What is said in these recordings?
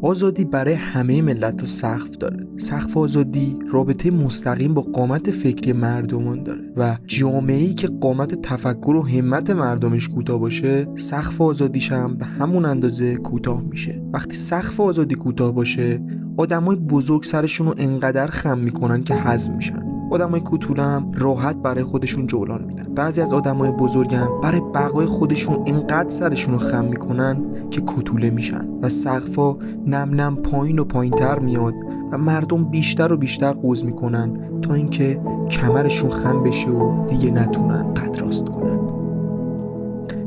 آزادی برای همه ملت‌ها سقف داره. سقف آزادی رابطه مستقیم با قامت فکری مردمان داره و جامعه‌ای که قامت تفکر و همت مردمش کوتاه باشه، سقف آزادیش هم به همون اندازه کوتاه میشه. وقتی سقف آزادی کوتاه باشه، آدمای بزرگ سرشون رو انقدر خم میکنن که هضم میشن. آدمای کوچولو هم راحت برای خودشون جولان میدن. بعضی از آدمای بزرگم برای بقای خودشون اینقدر سرشون رو خم میکنن که کوتوله میشن و سقفا نم نم پایین و پایینتر میاد و مردم بیشتر و بیشتر قوز میکنن تا اینکه کمرشون خم بشه و دیگه نتونن قد راست کنن.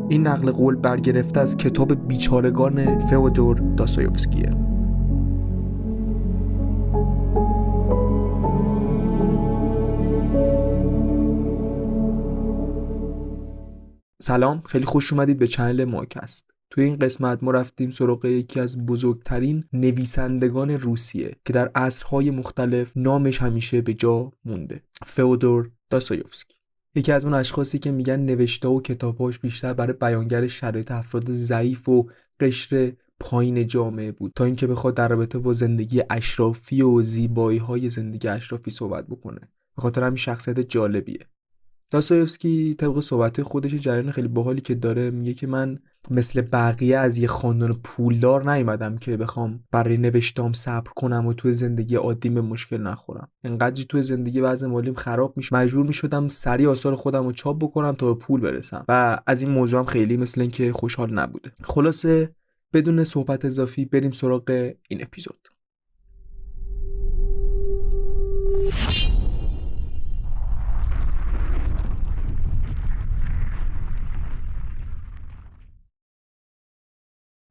این نقل قول برگرفته از کتاب بیچارگان فئودور داستایوفسکیه. سلام، خیلی خوش اومدید به چنل ماکست. توی این قسمت ما رفتیم سراغ یکی از بزرگترین نویسندگان روسیه که در عصرهای مختلف نامش همیشه به جا مونده، فئودور داستایوفسکی. یکی از اون اشخاصی که میگن نوشته و کتاباش بیشتر برای بیانگر شرایط افراد ضعیف و قشر پایین جامعه بود تا اینکه بخواد در رابطه با زندگی اشرافی و زیبایی‌های زندگی اشرافی صحبت بکنه. به خاطر همین شخصیت جالبیه. داستایوفسکی طبق صحبت خودش جریان خیلی باحالی که داره میگه که من مثل بقیه از یه خاندان پولدار نیومدم که بخوام برای نوشتام صبر کنم و توی زندگی عادیم به مشکل نخورم. انقدر توی زندگی وضع مالیم خراب میشه مجبور میشدم سریع آثار خودم رو چاپ بکنم تا به پول برسم و از این موضوع هم خیلی مثل اینکه خوشحال نبوده. خلاصه بدون صحبت اضافی بریم سراغ این اپیزود.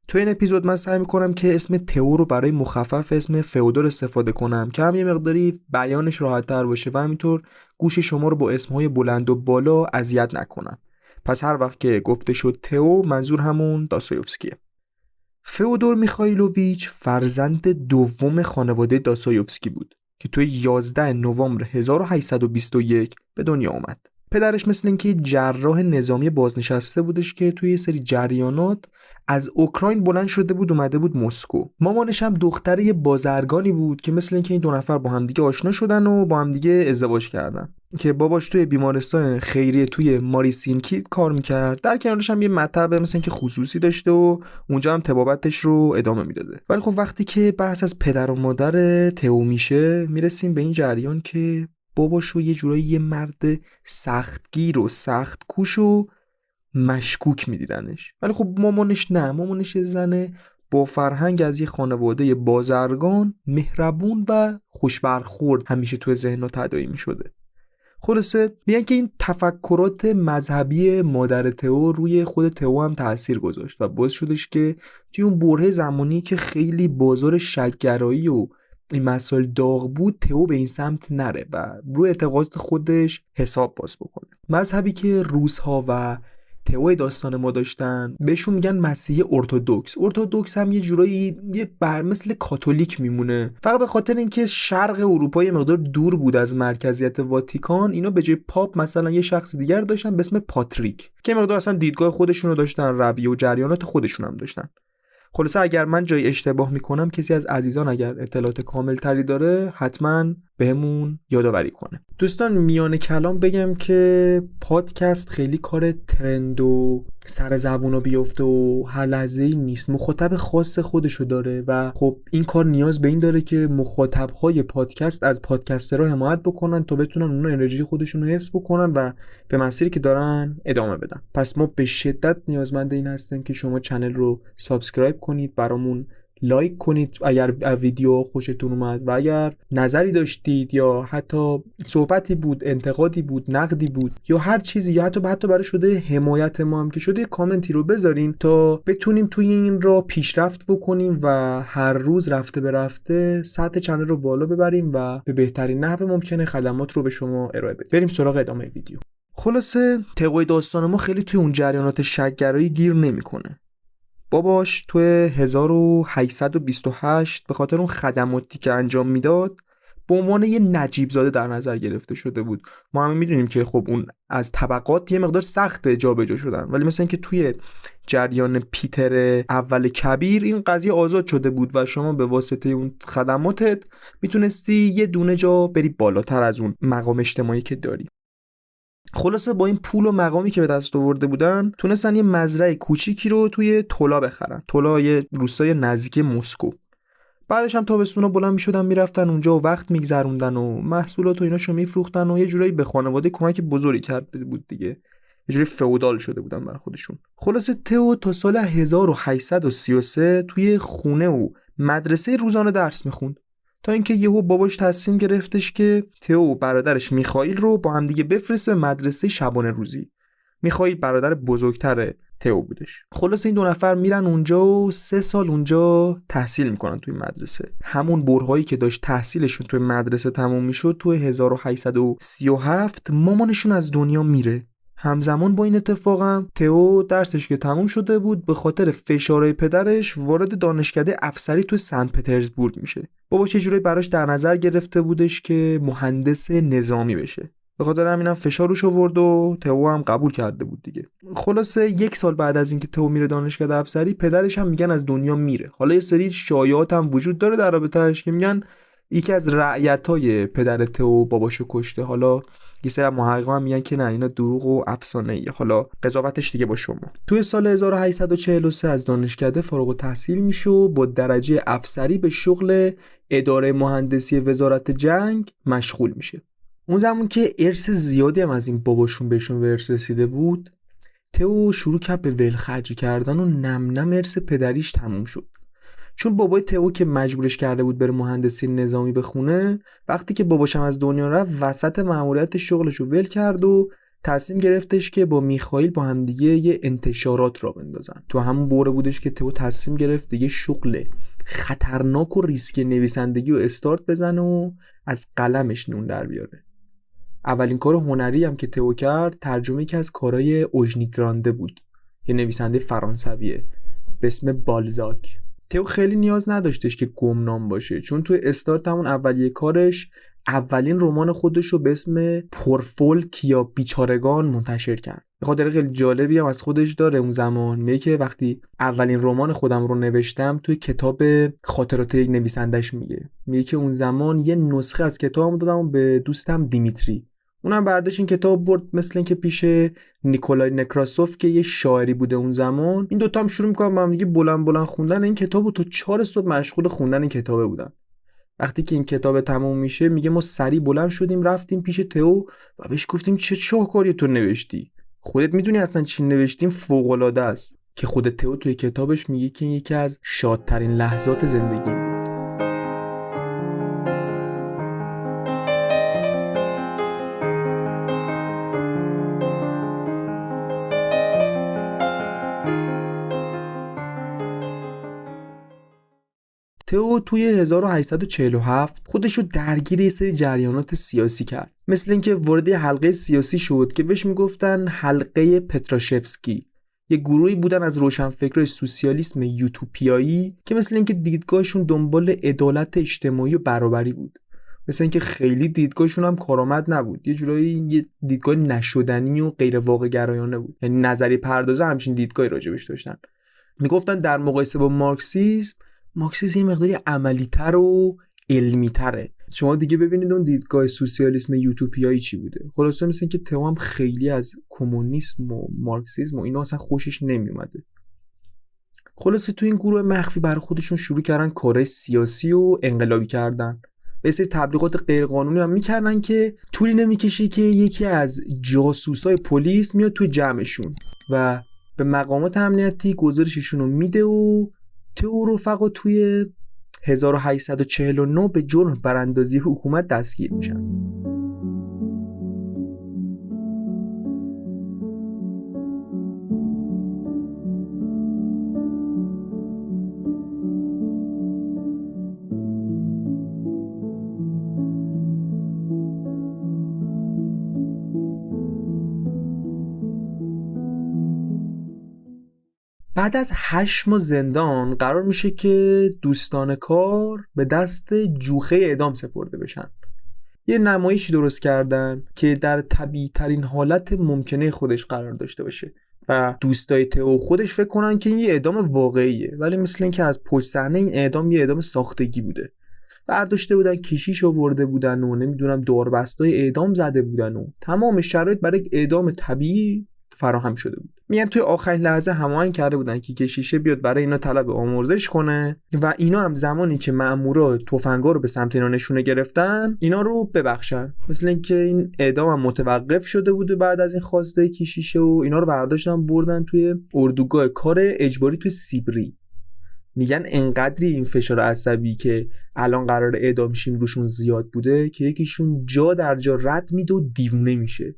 تو این اپیزود من سعی میکنم که اسم تئو رو برای مخفف اسم فئودور استفاده کنم که هم یه مقداری بیانش راحت تر باشه و همینطور گوش شما رو با اسمهای بلند و بالا اذیت نکنم. پس هر وقت که گفته شد تئو، منظور همون داستایوفسکیه. فئودور میخائیلوویچ فرزند دوم خانواده داستایوفسکی بود که توی 11 نوامبر 1821 به دنیا آمد. پدرش مثل اینکه جراح نظامی بازنشسته بودش که توی یه سری جریانات از اوکراین بلند شده بود اومده بود مسکو. مامانش هم دختر یه بازرگانی بود که مثل اینکه این دو نفر با همدیگه آشنا شدن و با همدیگه ازدواج کردن که باباش توی بیمارستان خیریه توی ماریسینکی کار میکرد. در کنارش هم یه مطب مثل اینکه خصوصی داشته و اونجا هم طبابتش رو ادامه میداده. ولی خب وقتی که بحث از پدر و مادر تئو میشه میرسیم به این جریان که باباشو یه جورایی یه مرد سختگیر و سخت کوش و مشکوک میدیدنش. ولی خب مامانش نه، مامانش زنه با فرهنگ از یه خانواده بازرگان، مهربون و خوشبرخورد همیشه توی ذهن‌ها تداعی میشده. خلاصه میگن که این تفکرات مذهبی مادر تئو روی خود تئو هم تأثیر گذاشت و باعث شدش که توی اون برهه زمانی که خیلی بازار شک‌گرایی و این مسائل داغ بود، تئو به این سمت نره و روی اعتقادات خودش حساب باز بکنه. مذهبی که روس‌ها و تئو داستان ما داشتن بهشون میگن مسیحی ارتدوکس. ارتدوکس هم یه جورایی مثل کاتولیک میمونه، فقط به خاطر اینکه شرق اروپا یه مقدار دور بود از مرکزیت واتیکان، اینا به جای پاپ مثلا یه شخص دیگر داشتن به اسم پاتریک که مقدار اصلا دیدگاه خودشون رو داشتن، رویه و جریانات خودشون هم داشتن. خلاصه اگر من جای اشتباه میکنم کسی از عزیزان اگر اطلاعات کامل تری داره حتما بهمون یادآوری کنه. دوستان میان کلام بگم که پادکست خیلی کار ترند و سر زبونا بیفته و هر لحظه‌ای نیست، مخاطب خاص خودشو داره و خب این کار نیاز به این داره که مخاطبهای پادکست از پادکسترها حمایت بکنن تا بتونن اون انرژی خودشون رو حفظ بکنن و به مسیری که دارن ادامه بدن. پس ما به شدت نیازمند این هستیم که شما چنل رو سابسکرایب کنید، برامون لایک کنید اگر ویدیو خوشتون اومد و اگر نظری داشتید یا حتی صحبتی بود، انتقادی بود، نقدی بود یا هر چیزی یا حتی برای شده حمایت ما هم که شده کامنتی رو بذارین تا بتونیم توی این را پیشرفت بکنیم و هر روز رفته به رفته سطح چنل رو بالا ببریم و به بهترین نحو ممکنه خدمات رو به شما ارائه بدیم. بریم سراغ ادامه ویدیو. خلاصه تئو داستان ما خیلی توی اون جریانات شک‌گرایی گیر نمیکنه. باباش توی 1828 به خاطر اون خدماتی که انجام میداد به عنوان یه نجیب زاده در نظر گرفته شده بود. ما هم میدونیم که خب اون از طبقات یه مقدار سخت جابجا شدن، ولی مثلا اینکه توی جریان پیتر اول کبیر این قضیه آزاد شده بود و شما به واسطه اون خدماتت میتونستی یه دونه جا بری بالاتر از اون مقام اجتماعی که داری. خلاصه با این پول و مقامی که به دست آورده بودن تونستن یه مزرعه کوچیکی رو توی تولا بخرن. تولا یه روستای نزدیک مسکو. بعدش هم تابستونا بلند میشدن میرفتن اونجا و وقت میگذروندن و محصولات و ایناشو میفروختن و یه جورایی به خانواده کمک بزرگی کرده بود دیگه. یه جوری فئودال شده بودن برای خودشون. خلاصه تئو تا سال 1833 توی خونه و مدرسه روزانه درس میخوند تا اینکه یهو باباش تصمیم گرفتش که تئو و برادرش میخائیل رو با هم دیگه بفرسته به مدرسه شبانه روزی. میخائیل برادر بزرگتر تئو بودش. خلاص این دو نفر میرن اونجا و 3 سال اونجا تحصیل میکنن توی مدرسه. همون برهایی که داشت تحصیلشون توی مدرسه تموم میشد توی 1837 مامانشون از دنیا میره. همزمان با این اتفاقم تئو درسش که تموم شده بود به خاطر فشارهای پدرش وارد دانشکده افسری توی سن پترزبورگ میشه. بابا چه جوری براش در نظر گرفته بودش که مهندس نظامی بشه. به خاطر همینم فشار روش آورد و تئو هم قبول کرده بود دیگه. خلاصه 1 سال بعد از اینکه تئو میره دانشکده افسری پدرش هم میگن از دنیا میره. حالا یه سری شایعات هم وجود داره در رابطه‌اش که میگن یکی از رعیتای پدر تئو باباشو کشته. حالا یه سری محققا میگن که نه اینا دروغ و افسانه ایه. حالا قضاوتش دیگه با شما. توی سال 1843 از دانشکده فارغ التحصیل میشه و با درجه افسری به شغل اداره مهندسی وزارت جنگ مشغول میشه. اون زمان که ارث زیادی هم از این باباشون بهشون به ارث رسیده بود، تئو شروع کرد به ولخرجی کردن و نم نم ارث پدریش تموم شد. چون بابای تئو که مجبورش کرده بود بره مهندسی نظامی بخونه، وقتی که باباشم از دنیا رفت وسط مأموریت شغلش رو ول کرد و تصمیم گرفتش که با میخائیل با همدیگه یه انتشارات را بندازن. تو همون دوره بودش که تئو تصمیم گرفت دیگه شغل خطرناک و ریسک نویسندگی رو استارت بزنه و از قلمش نون در بیاره. اولین کار هنری هم که تئو کرد ترجمه که از کارهای اوژنی گرانده بود، یه نویسنده فرانسویه به اسم بالزاک. تئو خیلی نیاز نداشتش که گمنام باشه، چون توی استارت همون اولیه کارش اولین رمان خودش رو به اسم پرفولک یا بیچارگان منتشر کرد. به خاطر خیلی جالبی هم از خودش داره. اون زمان میگه که وقتی اولین رمان خودم رو نوشتم توی کتاب خاطرات یک نویسندش میگه که اون زمان یه نسخه از کتابم دادم به دوستم دیمیتری. اونم برداشت این کتاب برد مثل اینکه پیش نیکولای نکراسوف که یه شاعری بوده اون زمان. این دوتا هم شروع میکنن با هم دیگه بلند بلند خوندن این کتابو. تا 4 صبح مشغول خوندن این کتابه بودن. وقتی که این کتاب تموم میشه میگه ما سری بلند شدیم رفتیم پیش تئو و بهش گفتیم چه شاهکاری تو نوشتی، خودت میدونی اصلا چی نوشتیم، فوق العاده است. که خود تئو توی کتابش میگه که یکی از شادترین لحظات زندگیم بود. تئو توی 1847 خودش رو درگیر یه سری جریانات سیاسی کرد. مثل اینکه وارد حلقه سیاسی شد که بهش میگفتن حلقه پتراشفسکی. یه گروهی بودن از روشنفکرای سوسیالیسم یوتوپیایی که مثل اینکه دیدگاهشون دنبال عدالت اجتماعی و برابری بود. مثل اینکه خیلی دیدگاهشون هم کارآمد نبود. یه جورایی یه دیدگاه نشدنی و غیر واقع گرایانه بود. یعنی نظری پردازه همچین دیدگاهی راجبش داشتن. میگفتن در مقایسه با مارکسیسم یه مقداری عملی‌تر و علمی‌تره. شما دیگه ببینید اون دیدگاه سوسیالیسم یوتوپیایی چی بوده. خلاصه مثل اینکه تئو هم خیلی از کمونیسم و مارکسیسم و اینا اصلا خوشش نمیومده. خلاصه تو این گروه مخفی برای خودشون شروع کردن کارهای سیاسی و انقلابی کردن. به سری تبلیغات غیرقانونی هم میکردن که طولی نمیکشه که یکی از جاسوسای پلیس میاد توی جمعشون و به مقامات امنیتی گزارششون رو میده و تئو رفقا توی 1849 به جرم براندازی حکومت دستگیر میشن. بعد از 8 ماه زندان قرار میشه که دوستان کار به دست جوخه اعدام سپرده بشن. یه نمایشی درست کردن که در طبیعی ترین حالت ممکنه خودش قرار داشته باشه و دوستای تئو خودش فکر کنن که این یه اعدام واقعیه، ولی مثل این که از پشت صحنه این اعدام یه اعدام ساختگی بوده. برداشته بودن کشیش آورده بودن و نمیدونم داربستای اعدام زده بودن و تمام شرایط برای اعدام طبیعی فراهم شده بود. میگن توی آخرین لحظه هماهنگ کرده بودن که کشیشه بیاد برای اینا طلب آمرزش کنه و اینا هم زمانی که مأمورا تفنگا رو به سمت اینا نشونه گرفتن اینا رو ببخشن. مثل اینکه این اعدام هم متوقف شده بود بعد از این خواسته کشیشه و اینا رو برداشتن بردن توی اردوگاه کار اجباری توی سیبری. میگن انقدری این فشار عصبی که الان قرار اعدام شیم روشون زیاد بوده که یکیشون جا در جا رد میده و دیوونه میشه.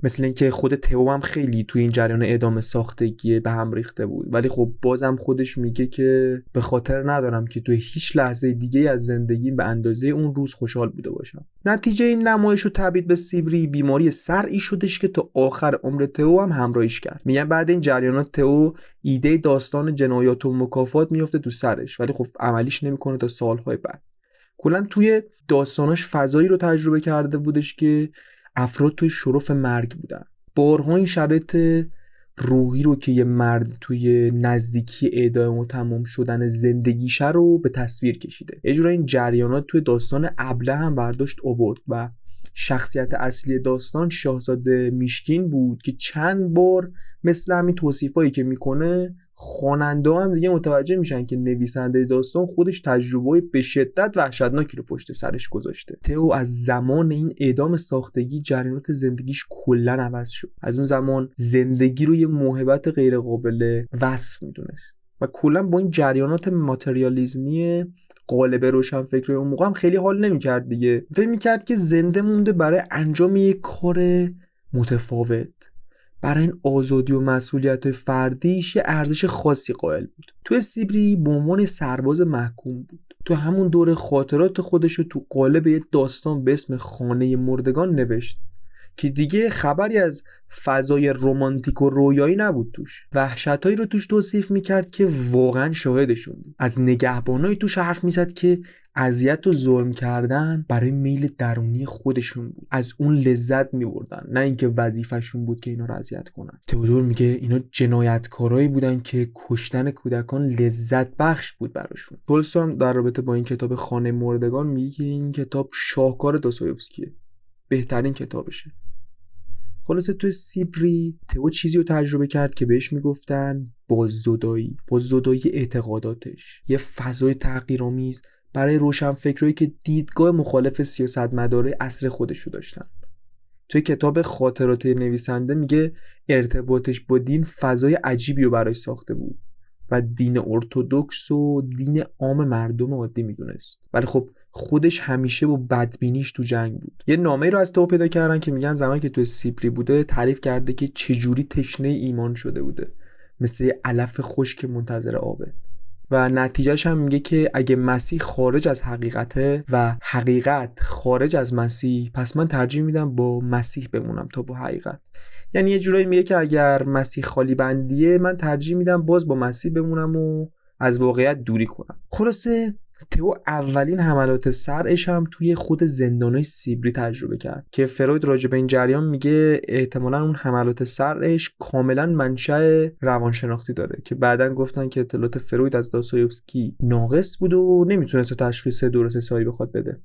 مثل اینکه خود تئو هم خیلی توی این جریان اعدام ساختگی به هم ریخته بود، ولی خب بازم خودش میگه که به خاطر ندارم که توی هیچ لحظه دیگه از زندگیم به اندازه اون روز خوشحال بوده باشم. نتیجه این نمایش و تبعید به سیبری بیماری صرعی شدش که تا آخر عمر تئو هم همراهیش کرد. میگن بعد این جریانات تئو ایده داستان جنایات و مکافات میفته تو سرش، ولی خب عملیش نمیکنه تا سالهای بعد. کلا توی داستاناش فضایی رو تجربه کرده بودش که افراد توی شرف مرگ بودن. بارها این شرایط روحی رو که یه مرد توی نزدیکی اعدام و تمام شدن زندگیشه رو به تصویر کشیده. یه جورایی این جریانات توی داستان ابله هم برداشت آورد و شخصیت اصلی داستان شاهزاده میشکین بود که چند بار مثل همین توصیفایی که میکنه خواننده هم دیگه متوجه میشن که نویسنده داستان خودش تجربه‌ای به شدت وحشتناکی رو پشت سرش گذاشته. تئو از زمان این اعدام ساختگی جریانات زندگیش کلا عوض شد. از اون زمان زندگی رو یه موهبت غیر قابل وصف میدونست و کلا با این جریانات ماتریالیسمی قالب روشنفکری اون موقع هم خیلی حال نمی‌کرد دیگه. فکر می‌کرد که زنده مونده برای انجام یک کار متفاوت. برای این آزادی و مسئولیت فردیش یه ارزش خاصی قائل بود. توی سیبری به عنوان سرباز محکوم بود. تو همون دوره خاطرات خودش رو تو قالب یه داستان به اسم خانه مردگان نوشت که دیگه خبری از فضای رمانتیک و رویایی نبود توش. وحشتایی رو توش توصیف میکرد که واقعا شاهدشون بود. از نگهبانایی توش حرف میزد که اذیت و ظلم کردن برای میل درونی خودشون بود. از اون لذت میبردن، نه اینکه وظیفه‌شون بود که اینا رو اذیت کنن. تئودور میگه اینا جنایتکارایی بودن که کشتن کودکان لذت بخش بود براشون. تولستوی هم در رابطه با این کتاب خانه مردگان میگه که این کتاب شاهکار دوستویفسکیه. بهترین کتابشه. خلاصه توی سیبری تئو چیزی رو تجربه کرد که بهش میگفتن باززدایی اعتقاداتش. یه فضای تحقیرآمیز برای روشنفکرایی که دیدگاه مخالف سیاستمدارای عصر خودشو داشتن. توی کتاب خاطرات نویسنده میگه ارتباطش با دین فضای عجیبی رو براش ساخته بود و دین ارتدوکس و دین عام مردم عادی میدونست، ولی خب خودش همیشه با بدبینیش تو جنگ بود. یه نامه‌ای رو از تئو پیدا کردن که میگن زمانی که تو سیبری بوده تعریف کرده که چجوری تشنه ایمان شده بوده، مثل یه علف خشک منتظر آبه. و نتیجهش هم میگه که اگه مسیح خارج از حقیقته و حقیقت خارج از مسیح، پس من ترجیح میدم با مسیح بمونم تا با حقیقت. یعنی یه جورایی میگه که اگر مسیح خالی بندیه من ترجیح میدم باز با مسیح بمونم و از واقعیت دوری کنم. خلاصه تئو اولین حملات صرعش هم توی خود زندانای سیبری تجربه کرد که فروید راجع به این جریان میگه احتمالاً اون حملات صرعش کاملا منشأ روانشناختی داره که بعداً گفتن که اطلاعات فروید از داستایوفسکی ناقص بود و نمیتونست تشخیص درست حسابی بخواد بده.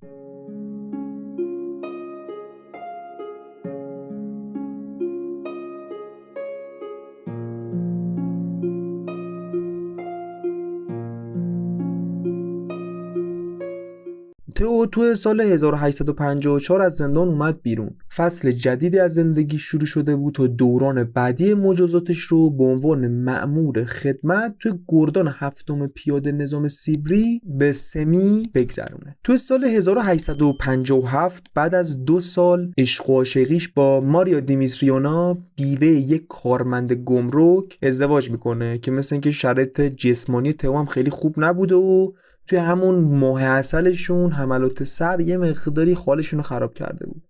تئو تو سال 1854 از زندان اومد بیرون. فصل جدیدی از زندگی شروع شده بود تا دوران بعدی مجازاتش رو به عنوان مأمور خدمت توی گردان هفتم پیاده نظام سیبری به سمی بگذرونه. تو سال 1857 بعد از 2 سال عشق و عاشقیش با ماریا دیمیتریونا بیوه یک کارمند گمرک ازدواج میکنه که مثل اینکه شرایط جسمانی تئو هم خیلی خوب نبوده و توی همون ماه عسلشون حملات سر یه مقداری حالشون رو خراب کرده بود.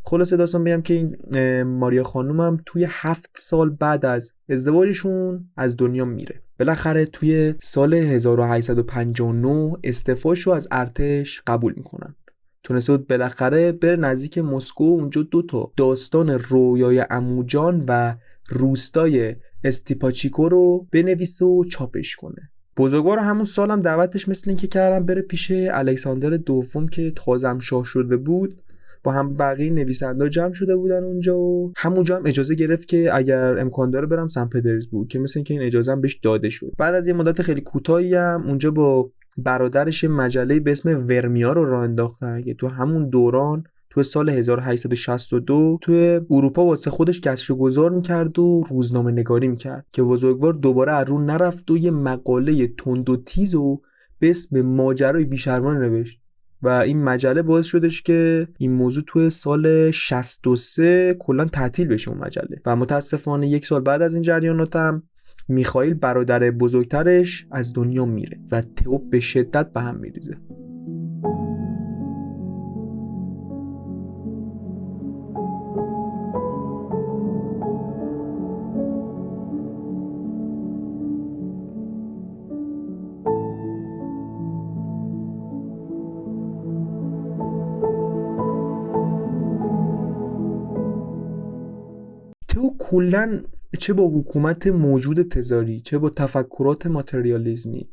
خلاصه داستان بگم که این ماریا خانوم هم توی 7 سال بعد از ازدواجشون از دنیا میره. بالاخره توی سال 1859 استعفاشو از ارتش قبول میکنن. تونسته بود بالاخره بره نزدیک مسکو، اونجا 2 داستان رویای عموجان و روستای استیپاچیکو رو بنویسه و چاپش کنه. بزرگوار همون سالم دعوتش مثل این که کردن بره پیش الکساندر دوم که تازه شاه شده بود، با هم بقیه نویسنده جمع شده بودن اونجا و همونجا هم اجازه گرفت که اگر امکان داره برم سن پترزبورگ، که مثل این که این اجازه هم بهش داده شد. بعد از یه مدت خیلی کوتاهی هم اونجا با برادرش مجله به اسم ورمیا رو راه انداختن که تو همون دوران تو سال 1862 تو اروپا واسه خودش گشت‌وگذار میکرد و روزنامه نگاری میکرد که بزرگوار دوباره ارون نرفت و یه مقاله تند و تیز و به اسم ماجرای بیشرمانه نوشت و این مجله باعث شدش که این موضوع تو سال 63 کلا تعطیل بشه اون مجله و متاسفانه 1 سال بعد از این جریانات هم میخائیل برادر بزرگترش از دنیا میره و تئو به شدت به هم میریزه. تئو کلن چه با حکومت موجود تزاری، چه با تفکرات ماتریالیزمی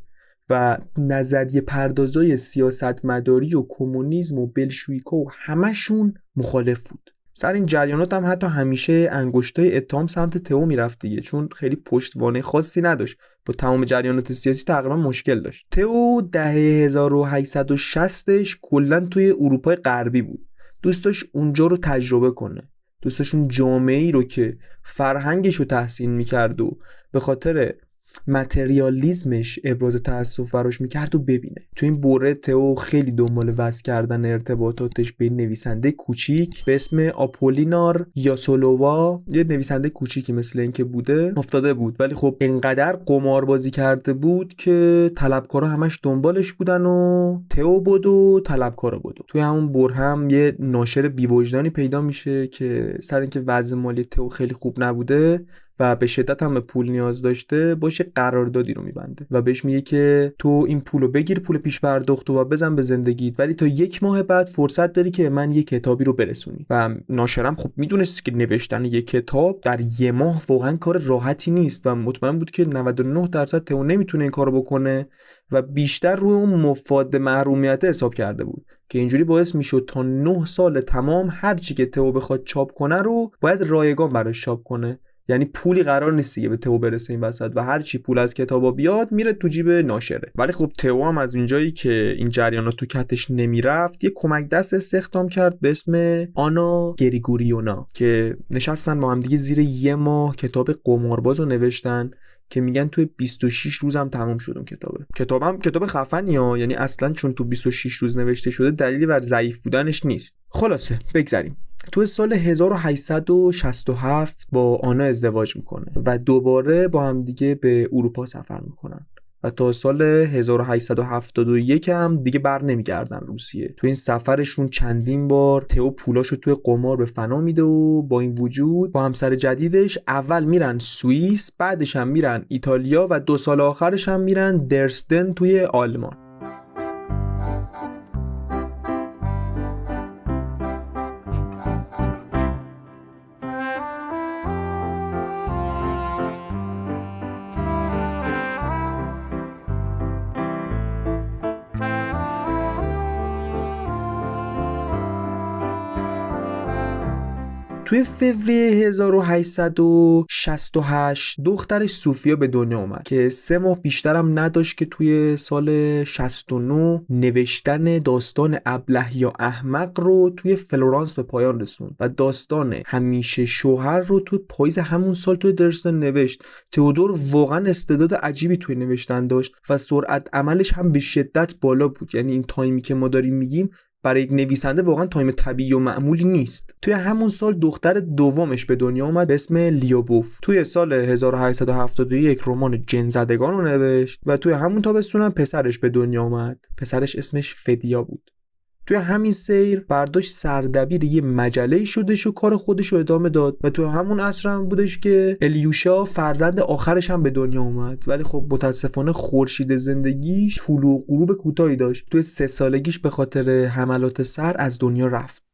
و نظریه پردازای سیاست مداری و کمونیسم و بلشویکا و همشون مخالف بود. سر این جریانات هم حتی همیشه انگشتای اتهام سمت تئو میرفت دیگه، چون خیلی پشتوانه خاصی نداشت، با تمام جریانات سیاسی تقریبا مشکل داشت. تئو دهه 1860ش کلا توی اروپای غربی بود، دوست داشت اونجا رو تجربه کنه، دوست داشت اون جامعه‌ای رو که فرهنگش رو تحسین میکرد و به خاطر متریالیزمش ابراز تأسف براش میکرد و ببینه. تو این بوره تئو خیلی دنبال وصل کردن ارتباطاتش به نویسنده کوچیک به اسم آپولینار یاسولووا، یه نویسنده کوچیکی مثل این که بوده افتاده بود، ولی خب انقدر قماربازی کرده بود که طلبکارا همش دنبالش بودن و تئو بود و طلبکارا بود. توی همون بره هم یه ناشر بی‌وجدانی پیدا میشه که سر اینکه وضع مالی تئو خیلی خوب نبوده و به شدت هم به پول نیاز داشته، باشه قراردادی رو میبنده و بهش میگه که تو این پولو بگیر، پول پیش پرداخت و بزن به زندگیت، ولی تا 1 ماه بعد فرصت داری که من یه کتابی رو برسونی. و ناشرم خب میدونست که نوشتن یه کتاب در 1 ماه واقعا کار راحتی نیست و مطمئن بود که 99% تئو نمیتونه این کارو بکنه و بیشتر روی اون مفاد محرومیت حساب کرده بود که اینجوری باعث میشد تا 9 سال تمام هر چی که تئو بخواد چاپ کنه رو باید رایگان براش چاپ کنه. یعنی پولی قرار نیست دیگه به تئو برسه این وسط و هر چی پول از کتابا بیاد میره تو جیب ناشره. ولی خب تئو هم از اونجایی که این جریانات تو کتش نمیرفت، یه کمک دست استخدام کرد به اسم آنا گریگوریونا که نشستن با هم دیگه زیر 1 ماه کتاب قمارباز رو نوشتن که میگن توی 26 روزم تموم شد اون کتابه. کتابم کتاب خفنی ها، یعنی اصلا چون تو 26 روز نوشته شده دلیلی بر ضعیف بودنش نیست. خلاصه بگذریم. تو سال 1867 با آنا ازدواج میکنه و دوباره با هم دیگه به اروپا سفر میکنن و تا سال 1871 هم دیگه بر نمیگردن روسیه. تو این سفرشون چندین بار تئو پولاشو توی قمار به فنا میده و با این وجود با همسر جدیدش اول میرن سوئیس، بعدش هم میرن ایتالیا و 2 سال آخرش هم میرن درسدن توی آلمان. توی فوریه 1868 دخترش سوفیا به دنیا اومد که 3 ماه بیشترم نداشت که توی سال 69 نوشتن داستان ابله یا احمق رو توی فلورانس به پایان رسوند و داستان همیشه شوهر رو توی پاییز همون سال توی درسدن نوشت. تئودور واقعا استعداد عجیبی توی نوشتن داشت و سرعت عملش هم به شدت بالا بود، یعنی این تایمی که ما داریم میگیم برای یک نویسنده واقعا تایم طبیعی و معمولی نیست. توی همون سال دختر دومش به دنیا اومد به اسم لیوبوف. توی سال 1871 رمان جن‌زدگان رو نوشت و توی همون تابستون هم پسرش به دنیا اومد. پسرش اسمش فدیا بود. توی همین سیر برداشت سردبیر یه مجله شدش و کار خودش رو ادامه داد و تو همون عصر هم بودش که الیوشا فرزند آخرش هم به دنیا اومد. ولی خب متاسفانه خورشید زندگیش طلوع و غروب کوتاهی داشت. توی 3 سالگیش به خاطر حملات سر از دنیا رفت.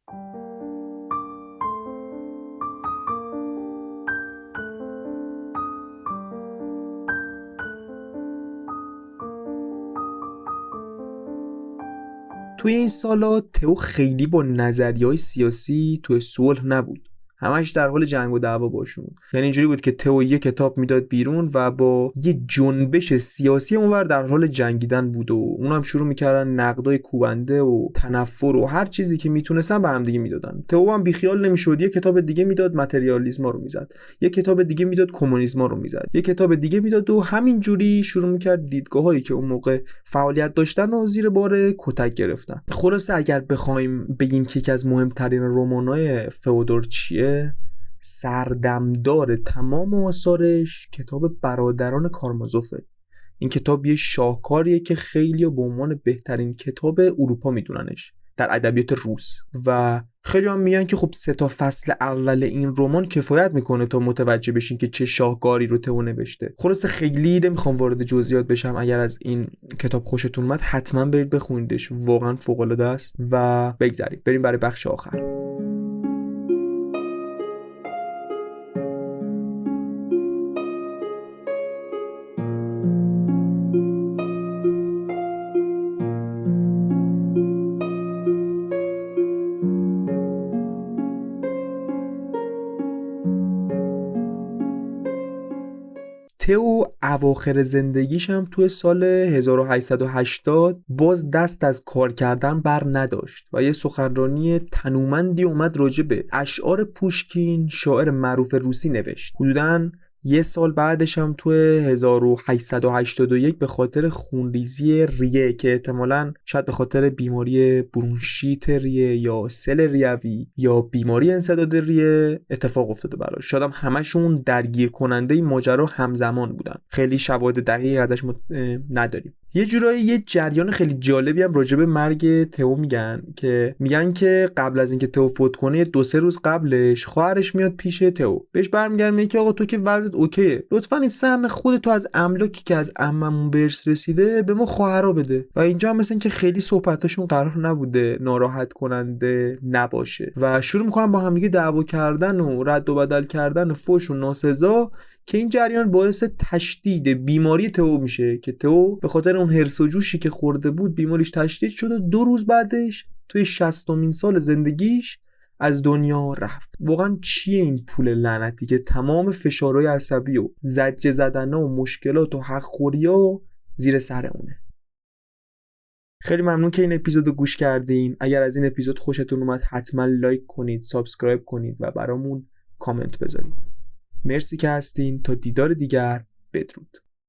توی این سالا تئو خیلی با نظریه‌های سیاسی توی صلح نبود. همش در حال جنگ و دعوا باشون. یعنی اینجوری بود که تئو یه کتاب میداد بیرون و با یه جنبش سیاسی اونور در حال جنگیدن بود و اونم شروع میکردن نقدای کوبنده و تنفر و هر چیزی که میتونستن به هم دیگه میدادن. تئو هم بیخیال نمیشد. یه کتاب دیگه میداد متریالیسم رو میزد. یه کتاب دیگه میداد کمونیسم رو میزد. یه کتاب دیگه میداد و همین جوری شروع میکرد دیدگاهایی که اون موقع فعالیت داشتن و زیر بار کتک گرفتن. خلاصه اگر بخوایم بگیم که یکی از مهمترین رمان‌های فئودور چیه، سردمدار تمام آثارش کتاب برادران کارامازوفه. این کتاب یه شاهکاریه که خیلی به عنوان بهترین کتاب اروپا میدوننش در ادبیات روس و خیلی هم میگن که خب 3 فصل اول این رمان کفایت میکنه تا متوجه بشین که چه شاهکاری رو تئو نوشته. خلاصه خیلی نمیخوام وارد جزئیات بشم. اگر از این کتاب خوشتون اومد حتما برید بخونیدش، واقعا فوق العاده است. و بگذارید بریم برای بخش آخر. تئو اواخر زندگیش هم توی سال 1880 باز دست از کار کردن بر نداشت و یه سخنرانی تنومندی اومد راجع به اشعار پوشکین، شاعر معروف روسی، نوشت. حدوداً یه سال بعدش هم توی 1881 به خاطر خونریزی ریه که احتمالاً شاید به خاطر بیماری برونشیت ریه یا سل ریوی یا بیماری انسداد ریه اتفاق افتاده براش. شاید هم همشون درگیر کننده ماجرا همزمان بودن. خیلی شواهد دقیقی ازش نداریم. یه جورایی یه جریان خیلی جالبی هم راجع به مرگ تئو میگن که قبل از اینکه تئو فوت کنه 2-3 روز قبلش خواهرش میاد پیش تئو، بهش برمیگرده میگه آقا تو که وضعیت اوکیه، لطفاً این سهم خودتو از املاکی که از عممون به ارث رسیده به ما خواهرا بده. و اینجا هم مثلا که خیلی صحبتاشون قرار نبوده ناراحت کننده نباشه و شروع میکنن با هم دیگه دعوا کردن و رد و بدل کردن فحش و ناسزا که این جریان باعث تشدید بیماری تئو میشه که تئو به خاطر اون هرس و جوشی که خورده بود بیماریش تشدید شد و 2 روز بعدش توی 60مین سال زندگیش از دنیا رفت. واقعا چیه این پول لعنتی که تمام فشارهای عصبی و زجر زدن‌ها و مشکلات و حق‌خوری‌ها زیر سر اونه. خیلی ممنون که این اپیزودو گوش کردین. اگر از این اپیزود خوشتون اومد حتما لایک کنید، سابسکرایب کنید و برامون کامنت بذارید. مرسی که هستین. تا دیدار دیگر، بدرود.